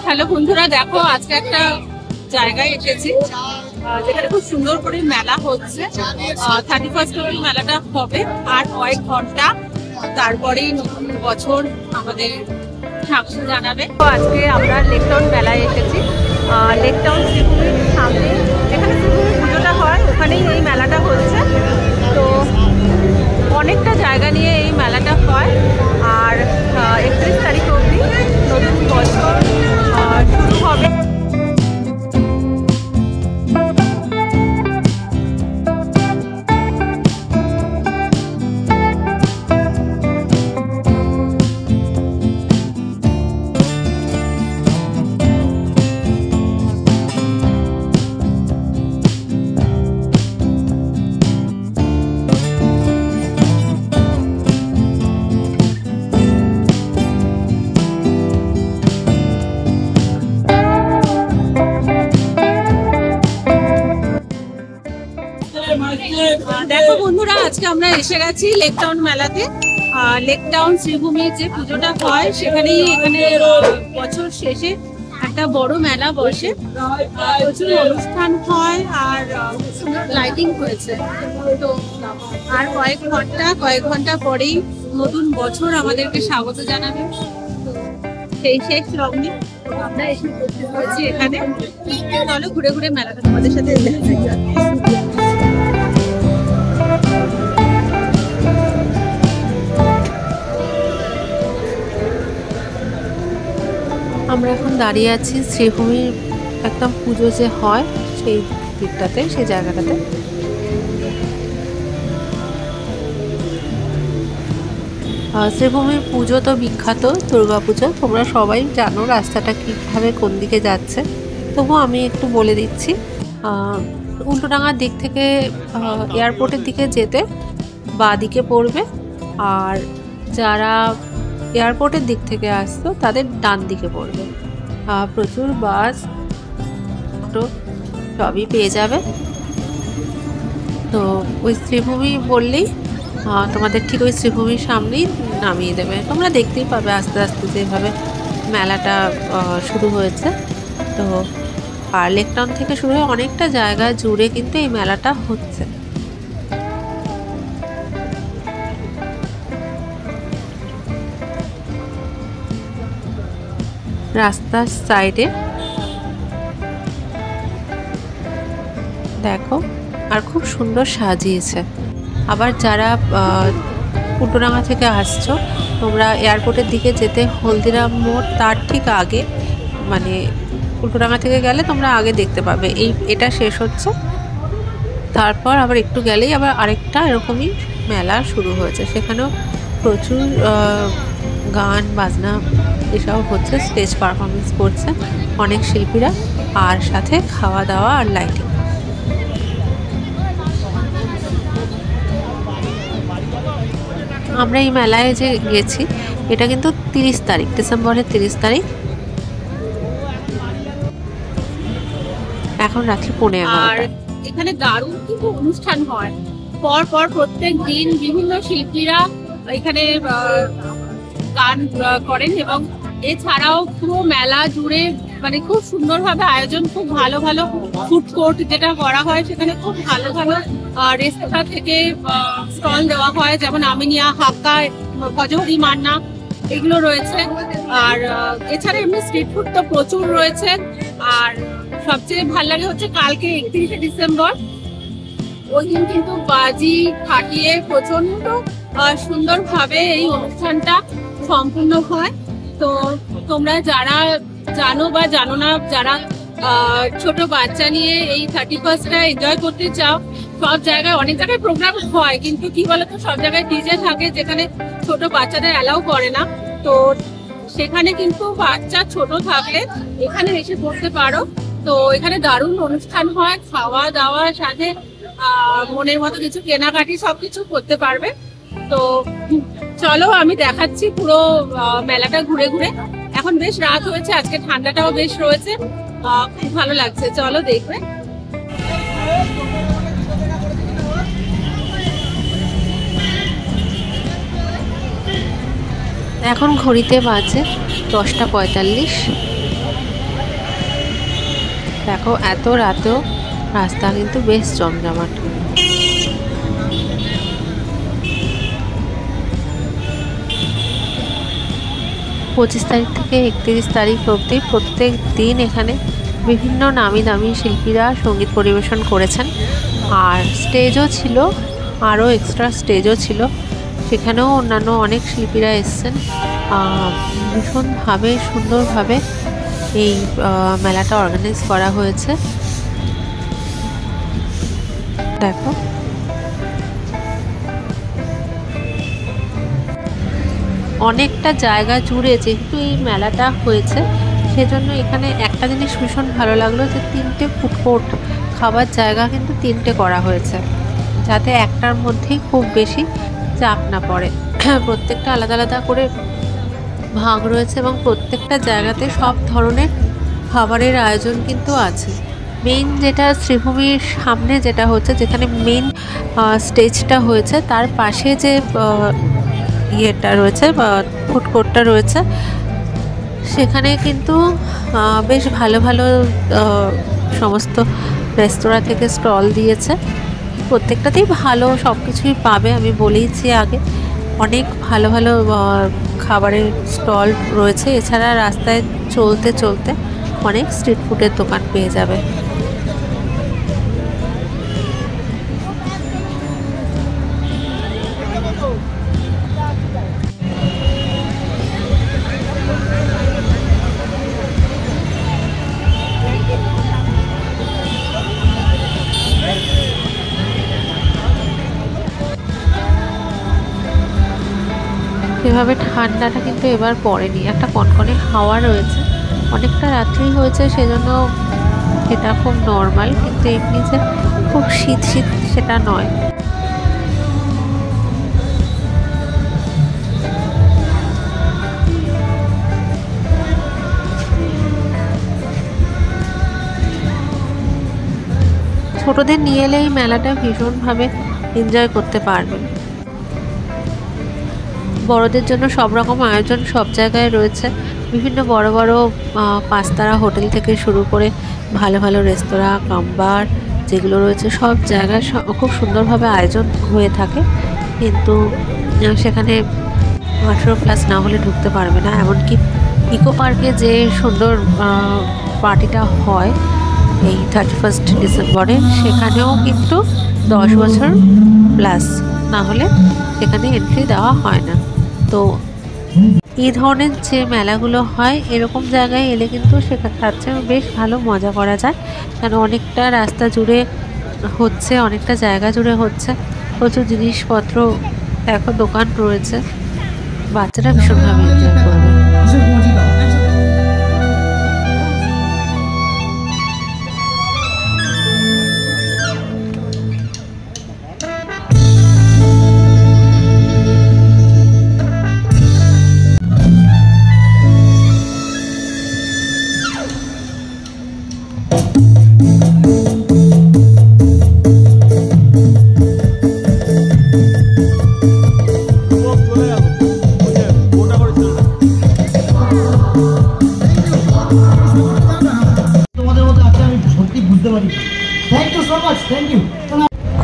Hello বন্ধুরা, দেখো আজকে একটা জায়গায় এসেছি যেখানে খুব সুন্দর করে মেলা হচ্ছে। 31st মেলাটা হবে আর কয়েক ঘন্টা তারপরেই নতুন বছর আমাদের স্বাগত জানাবে। তো আজকে আমরা লেক টাউন মেলায় এসেছি। লেক টাউন শ্রীভূমির সামনে যেখানে শ্রীভূমি পুজোটা হয় ওখানেই এই মেলাটা হচ্ছে। তো অনেকটা জায়গা নিয়ে এই মেলাটা হয় আর 31 তারিখ অবধি নতুন বছর শুরু হবে। দেখো বন্ধুরা, আজকে আমরা এসে গেছি লেক টাউন মেলাতে। লেক টাউন শ্রীভূমির যে পুজোটা হয় সেখানেই এখানে বছর শেষে একটা বড় মেলা বসে, প্রচুর অনুষ্ঠান হয় আর সুন্দর লাইটিং হয়েছে। তো আর কয়েক ঘন্টা পরেই নতুন বছর আমাদেরকে স্বাগত জানাবে। সেই শেষ লগ্নে আমরা এসে উপস্থিত হয়েছি এখানে। চলো ঘুরে ঘুরে মেলাটা তোমাদের সাথে আমরা এখন দাঁড়িয়ে আছি শ্রীভূমির একদম পুজো যে হয় সেই দিকটাতে, সেই জায়গাটাতে। শ্রীভূমির পুজো তো বিখ্যাত, দুর্গা পুজো। তোমরা সবাই জানো রাস্তাটা কীভাবে কোন দিকে যাচ্ছে, তবুও আমি একটু বলে দিচ্ছি। উল্টোডাঙার দিক থেকে এয়ারপোর্টের দিকে যেতে বাঁ দিকে পড়বে, আর যারা এয়ারপোর্টের দিক থেকে আসতো তাদের ডান দিকে পড়বে। প্রচুর বাস অটো সবই পেয়ে যাবে। তো ওই শ্রীভূমি বললেই তোমাদের ঠিক ওই শ্রীভূমির সামনেই নামিয়ে দেবে। তোমরা দেখতেই পাবে আস্তে আস্তে যেভাবে মেলাটা শুরু হয়েছে। তো আর লেক টাউন থেকে শুরু হয়ে অনেকটা জায়গা জুড়ে কিন্তু এই মেলাটা হচ্ছে। রাস্তার সাইডে দেখো, আর খুব সুন্দর সাজিয়েছে। আবার যারা উল্টোডাঙা থেকে আসছো, তোমরা এয়ারপোর্টের দিকে যেতে হলদিরাম মোড় তার ঠিক আগে, মানে উল্টোডাঙা থেকে গেলে তোমরা আগে দেখতে পাবে এটা শেষ হচ্ছে। তারপর আবার একটু গেলেই আবার আরেকটা এরকমই মেলা শুরু হয়েছে। সেখানেও প্রচুর গান বাজনা এসব হচ্ছে, স্টেজ পারফরমেন্স করছে অনেক শিল্পীরা, আর সাথে খাওয়া দাওয়া আর লাইটিং। আমরা এই মেলায় যে গেছি এটা কিন্তু 30 তারিখ, ডিসেম্বরের 30 তারিখ। এখন রাত্রি 11:30। এখানে দারুণ কিন্তু অনুষ্ঠান হয় পর প্রত্যেক দিন বিভিন্ন শিল্পীরা এখানে গান করেন, এবং এছাড়াও পুরো মেলা জুড়ে মানে খুব সুন্দরভাবে আয়োজন, খুব ভালো ফুড কোর্ট যেটা করা হয়, সেখানে খুব ভালো রেস্তোরাঁ থেকে স্টল দেওয়া হয়, যেমন আমিনিয়া, হাক্কা, ভজহরি মান্না এগুলো রয়েছে। আর এছাড়া এমনি স্ট্রিট ফুড তো প্রচুর রয়েছে। আর সবচেয়ে ভালো লাগে হচ্ছে কালকে 31শে ডিসেম্বর, ওই দিন কিন্তু বাজি ফাটিয়ে প্রচন্ড সুন্দরভাবে এই অনুষ্ঠানটা সম্পূর্ণ হয়। তো তোমরা যারা জানো বা জানো না, যারা ছোট বাচ্চা নিয়ে এই 31st এনজয় করতে চাও, সব জায়গায় অনেক জায়গায় প্রোগ্রাম হয়, কিন্তু কি বলতো সব জায়গায় ডিজে থাকে যেখানে ছোট বাচ্চাদের অ্যালাউ করে না। তো সেখানে কিন্তু বাচ্চা ছোট থাকলে এখানে এসে করতে পারো। তো এখানে দারুণ অনুষ্ঠান হয়, খাওয়া দাওয়ার সাথে মনের মতো কিছু কেনাকাটি সবকিছু করতে পারবে। তো চলো আমি দেখাচ্ছি পুরো মেলাটা ঘুরে ঘুরে। এখন বেশ রাত হয়েছে, আজকে ঠান্ডাটাও বেশ রয়েছে, খুব ভালো লাগছে। চলো দেখবে। এখন ঘড়িতে বাজে 10টা 45। দেখো এত রাতেও রাস্তা কিন্তু বেশ জমজমাট। 25 তারিখ থেকে 31 তারিখ অবধি প্রত্যেক দিন এখানে বিভিন্ন নামি দামি শিল্পীরা সঙ্গীত পরিবেশন করেছেন। আর স্টেজও ছিল, আরও এক্সট্রা স্টেজও ছিল, সেখানেও অন্যান্য অনেক শিল্পীরা এসছেন। ভীষণভাবে সুন্দরভাবে এই মেলাটা অর্গানাইজ করা হয়েছে। দেখো অনেকটা জায়গা জুড়ে যেহেতু এই মেলাটা হয়েছে, সেজন্য এখানে একটা জিনিস ভীষণ ভালো লাগলো যে 3টে ফুড কোর্ট, খাবার জায়গা কিন্তু 3টে করা হয়েছে, যাতে একটার মধ্যেই খুব বেশি চাপ না পড়ে। প্রত্যেকটা আলাদা আলাদা করে ভাগ রয়েছে এবং প্রত্যেকটা জায়গাতে সব ধরনের খাবারের আয়োজন কিন্তু আছে। মেইন যেটা শ্রীভূমির সামনে যেটা হচ্ছে, যেখানে মেইন স্টেজটা হয়েছে, তার পাশে যে ইয়েটা রয়েছে বা ফুড কোর্টটা রয়েছে, সেখানে কিন্তু বেশ ভালো ভালো সমস্ত রেস্তোরাঁ থেকে স্টল দিয়েছে। প্রত্যেকটাতেই ভালো সব কিছুই পাবে, আমি বলেইছি আগে। অনেক ভালো ভালো খাবারের স্টল রয়েছে। এছাড়া রাস্তায় চলতে চলতে অনেক স্ট্রিট ফুডের দোকান পেয়ে যাবে। সেভাবে ঠান্ডাটা কিন্তু এবার পড়েনি, একটা কনকনে হাওয়া রয়েছে। অনেকটা রাত্রি হয়েছে, সেজন্য এটা খুব নর্মাল, কিন্তু এমনি যে খুব শীত শীত সেটা নয়। ছোটদের নিয়ে এলে এই মেলাটা ভীষণভাবে এনজয় করতে পারবে। বড়দের জন্য সব রকম আয়োজন সব জায়গায় রয়েছে। বিভিন্ন বড় বড় পাঁচতারা হোটেল থেকে শুরু করে ভালো ভালো রেস্তোরাঁ, কামবার যেগুলো রয়েছে, সব জায়গায় খুব সুন্দরভাবে আয়োজন হয়ে থাকে। কিন্তু সেখানে 18+ না হলে ঢুকতে পারবে না। এমনকি ইকো পার্কে যে সুন্দর পার্টিটা হয় এই 31 ডিসেম্বরে, সেখানেও কিন্তু 10 বছর প্লাস না হলে সেখানে এন্ট্রি দেওয়া হয় না। তো এই ধরনের যে মেলাগুলো হয়, এরকম জায়গায় এলে কিন্তু সেখানে বেশ ভালো মজা করা যায়, কারণ অনেকটা রাস্তা জুড়ে হচ্ছে, অনেকটা জায়গা জুড়ে হচ্ছে, প্রচুর জিনিসপত্র দেখো দোকান রয়েছে, বাচ্চারা ভীষণভাবে এনজয় করবে।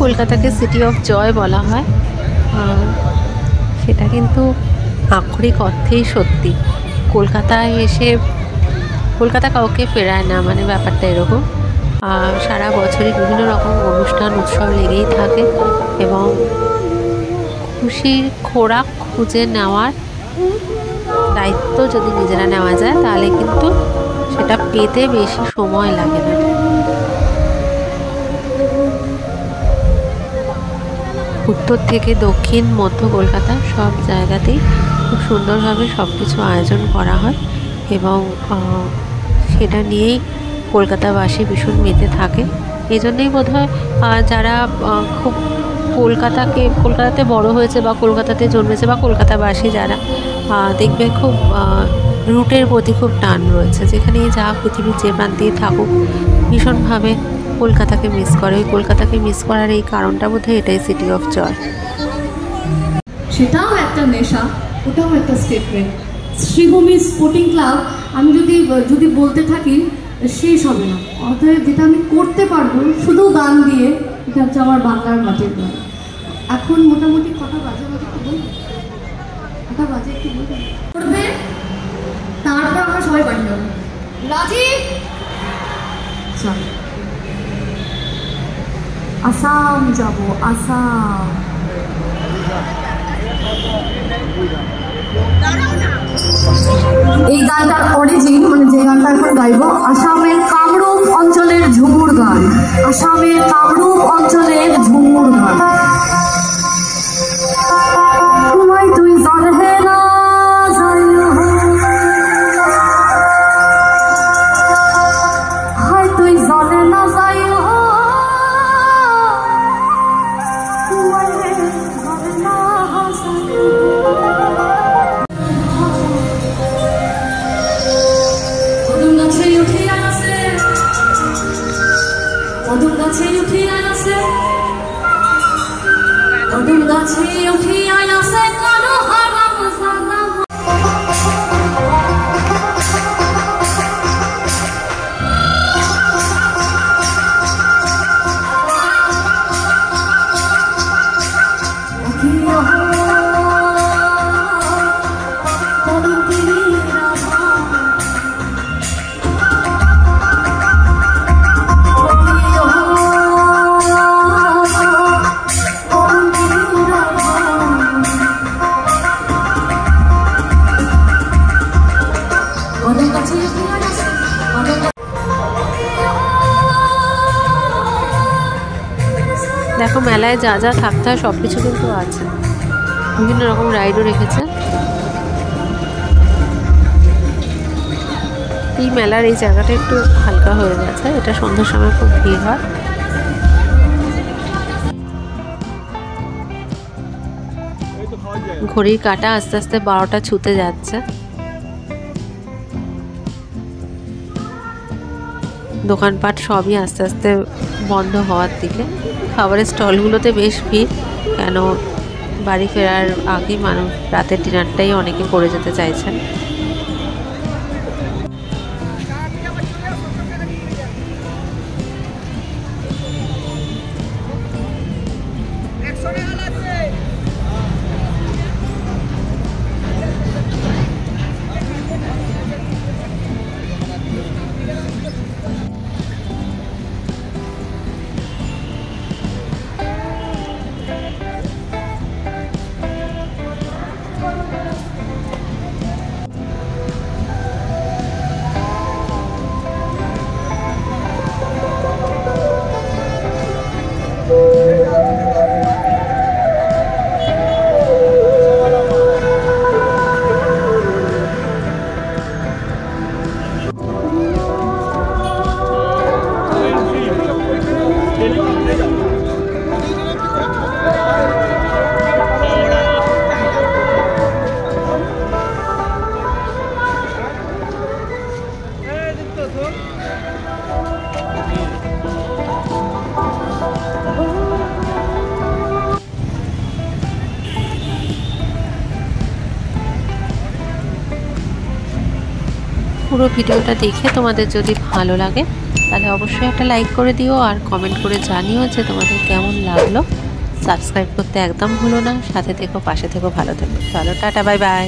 কলকাতাকে সিটি অফ জয় বলা হয়, সেটা কিন্তু আক্ষরিক অর্থেই সত্যি। কলকাতায় এসে কলকাতা কাউকে ফেরায় না, মানে ব্যাপারটা এরকম। সারা বছরই বিভিন্ন রকম অনুষ্ঠান উৎসব লেগেই থাকে এবং খুশির খোরাক খুঁজে নেওয়ার দায়িত্ব যদি নিজেরা নেওয়া যায়, তাহলে কিন্তু সেটা পেতে বেশি সময় লাগে না। উত্তর থেকে দক্ষিণ, মধ্য কলকাতা সব জায়গাতেই খুব সুন্দরভাবে সব কিছু আয়োজন করা হয় এবং সেটা নিয়েই কলকাতাবাসী ভীষণ মেতে থাকে। এই জন্যই বোধহয় যারা খুব কলকাতাতে বড় হয়েছে বা কলকাতাতে জন্মেছে বা কলকাতাবাসী যারা, দেখবে খুব রুটের প্রতি খুব টান রয়েছে। যেখানেই যা পৃথিবীর যে প্রান্তেই থাকুক, ভীষণভাবে কলকাতাকে মিস করে। ওই কলকাতাকে মিস করার এই কারণটা বোধহয় এটাই সিটি অফ জয়। সেটাও একটা নেশা, ওটাও একটা স্টেটমেন্ট। শ্রীভূমি স্পোর্টিং ক্লাব, আমি যদি বলতে থাকি শেষ হবে না। অতএব যেটা আমি করতে পারবো শুধু গান দিয়ে, এটা হচ্ছে আমার বাংলার মাটির গান। এখন মোটামুটি কটা বাজে একটু বলবো, কটা বাজে একটু বলবেন করবে, তারপর আমরা সবাই বাড়ি যাবো। রাজি? চল আসাম যাব, আসাম। এই গানটার অরিজিন, মানে যে গানটা এখন গাইব, আসামের কামরূপ অঞ্চলের ঝুমুর গান। আসামের কামরূপ অঞ্চলের ঝুমুর গান। তুই জানহে না যাইও, হায় তুই জানে না যাইও, অদুম গাছে উঠিয়া আছে, অদুম গাছে উঠিয়া আছে, অদুম গাছে উঠিয়া আছে কারো হারাম জানা। দেখো মেলায় যা যা থাকতে হয় সব কিছু কিন্তু আছে, বিভিন্ন রকম রাইডও রেখেছে। এই মেলার এই জায়গাটা একটু হালকা হয়ে গেছে, এটা সন্ধ্যার সময় খুব ভিড় হয়। ঘড়ির কাঁটা আস্তে আস্তে 12টা ছুতে যাচ্ছে। দোকানপাট সবই আস্তে আস্তে বন্ধ হওয়ার দিকে। খাবারের স্টলগুলোতে বেশ ভিড়, কেন বাড়ি ফেরার আগে মানুষ রাতের ডিনারটাই অনেকে করে যেতে চাইছেন। পুরো ভিডিওটা দেখে তোমাদের যদি ভালো লাগে তাহলে অবশ্যই একটা লাইক করে দিও, আর কমেন্ট করে জানিও যে তোমাদের কেমন লাগলো। সাবস্ক্রাইব করতে একদম ভুলো না, সাথে থেকো, পাশে থেকো, ভালো থেকো। চলো টাটা, বাই বাই।